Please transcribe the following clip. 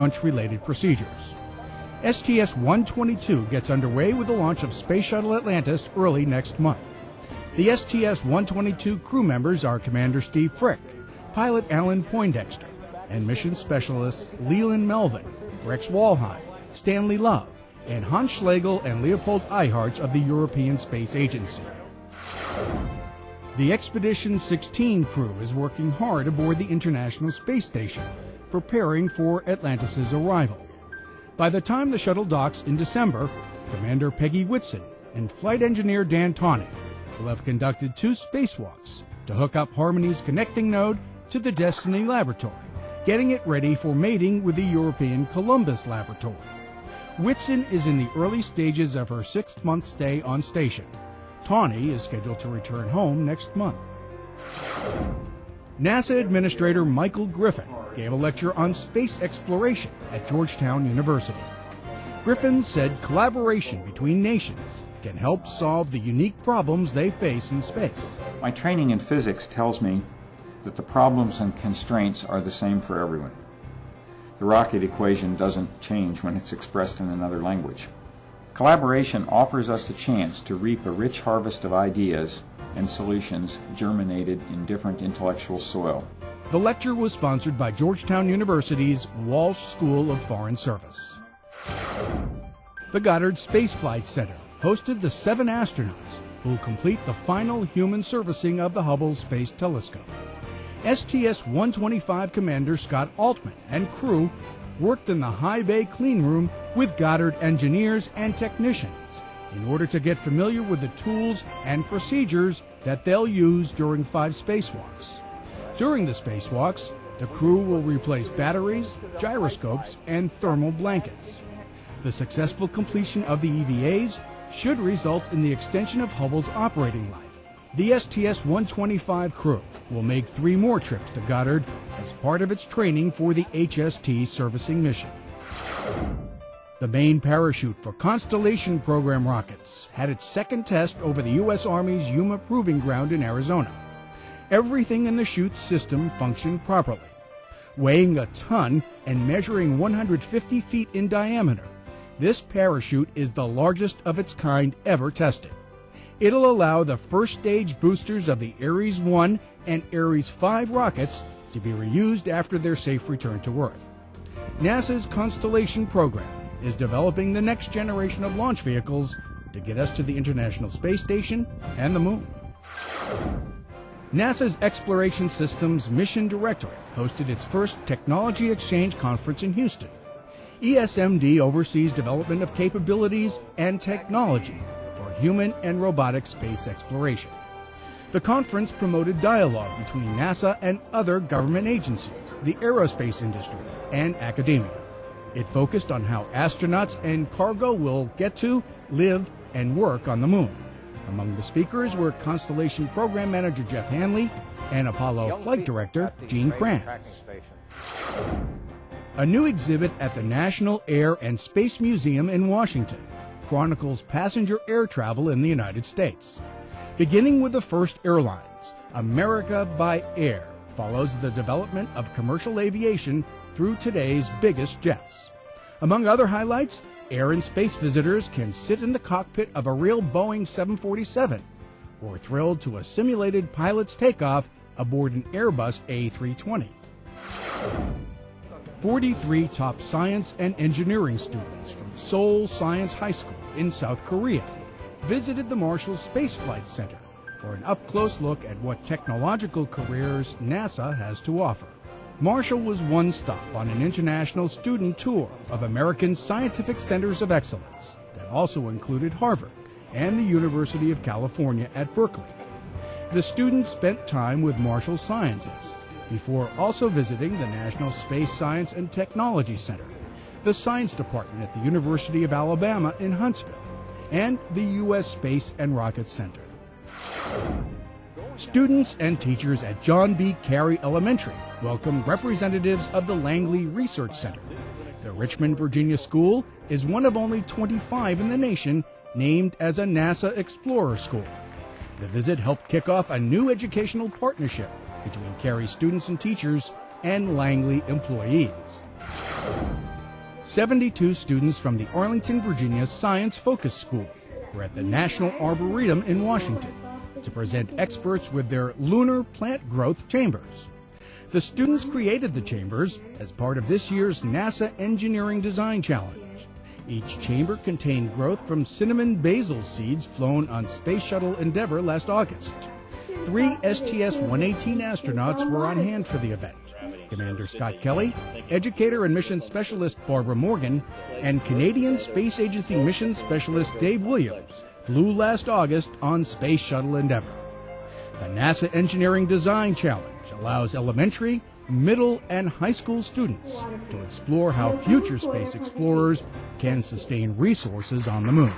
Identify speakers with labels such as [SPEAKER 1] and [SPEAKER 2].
[SPEAKER 1] launch-related procedures. STS-122 gets underway with the launch of Space Shuttle Atlantis early next month. The STS-122 crew members are Commander Steve Frick, pilot Alan Poindexter, and mission specialists Leland Melvin, Rex Walheim, Stanley Love, and Hans Schlegel and Leopold Eyharts of the European Space Agency. The Expedition 16 crew is working hard aboard the International Space Station, preparing for Atlantis' arrival. By the time the shuttle docks in December, Commander Peggy Whitson and flight engineer Dan Tawney will have conducted 2 spacewalks to hook up Harmony's connecting node to the Destiny laboratory, getting it ready for mating with the European Columbus laboratory. Whitson is in the early stages of her 6th-month stay on station. Tawney is scheduled to return home next month. NASA Administrator Michael Griffin gave a lecture on space exploration at Georgetown University. Griffin said collaboration between nations can help solve the unique problems they face in space.
[SPEAKER 2] My training in physics tells me that the problems and constraints are the same for everyone. The rocket equation doesn't change when it's expressed in another language. Collaboration offers us a chance to reap a rich harvest of ideas and solutions germinated in different intellectual soil.
[SPEAKER 1] The lecture was sponsored by Georgetown University's Walsh School of Foreign Service. The Goddard Space Flight Center hosted the 7 astronauts who will complete the final human servicing of the Hubble Space Telescope. STS-125 Commander Scott Altman and crew worked in the high bay clean room with Goddard engineers and technicians in order to get familiar with the tools and procedures that they'll use during 5 spacewalks. During the spacewalks, the crew will replace batteries, gyroscopes, and thermal blankets. The successful completion of the EVAs should result in the extension of Hubble's operating life. The STS-125 crew will make 3 more trips to Goddard as part of its training for the HST servicing mission. The main parachute for Constellation program rockets had its 2nd test over the U.S. Army's Yuma Proving Ground in Arizona. Everything in the chute system functioned properly. Weighing a ton and measuring 150 feet in diameter, this parachute is the largest of its kind ever tested. It'll allow the first stage boosters of the Ares 1 and Ares 5 rockets to be reused after their safe return to Earth. NASA's Constellation program is developing the next generation of launch vehicles to get us to the International Space Station and the Moon. NASA's Exploration Systems Mission Directorate hosted its first Technology Exchange Conference in Houston. ESMD oversees development of capabilities and technology for human and robotic space exploration. The conference promoted dialogue between NASA and other government agencies, the aerospace industry, and academia. It focused on how astronauts and cargo will get to, live, and work on the Moon. Among the speakers were Constellation Program Manager Jeff Hanley and Apollo Flight Director Gene Kranz. A new exhibit at the National Air and Space Museum in Washington chronicles passenger air travel in the United States. Beginning with the first airlines, America by Air follows the development of commercial aviation through today's biggest jets. Among other highlights, air and space visitors can sit in the cockpit of a real Boeing 747 or thrilled to a simulated pilot's takeoff aboard an Airbus A320. 43 top science and engineering students from Seoul Science High School in South Korea visited the Marshall Space Flight Center for an up-close look at what technological careers NASA has to offer. Marshall was one stop on an international student tour of American scientific centers of excellence that also included Harvard and the University of California at Berkeley. The students spent time with Marshall scientists before also visiting the National Space Science and Technology Center, the Science Department at the University of Alabama in Huntsville, and the U.S. Space and Rocket Center. Students and teachers at John B. Carey Elementary welcomed representatives of the Langley Research Center. The Richmond, Virginia school is one of only 25 in the nation named as a NASA Explorer School. The visit helped kick off a new educational partnership between Carey students and teachers and Langley employees. 72 students from the Arlington, Virginia Science Focus School were at the National Arboretum in Washington to present experts with their lunar plant growth chambers. The students created the chambers as part of this year's NASA Engineering Design Challenge. Each chamber contained growth from cinnamon basil seeds flown on Space Shuttle Endeavour last August. 3 STS-118 astronauts were on hand for the event. Commander Scott Kelly, Educator and Mission Specialist Barbara Morgan, and Canadian Space Agency Mission Specialist Dave Williams flew last August on Space Shuttle Endeavour. The NASA Engineering Design Challenge allows elementary, middle, and high school students to explore how future space explorers can sustain resources on the moon.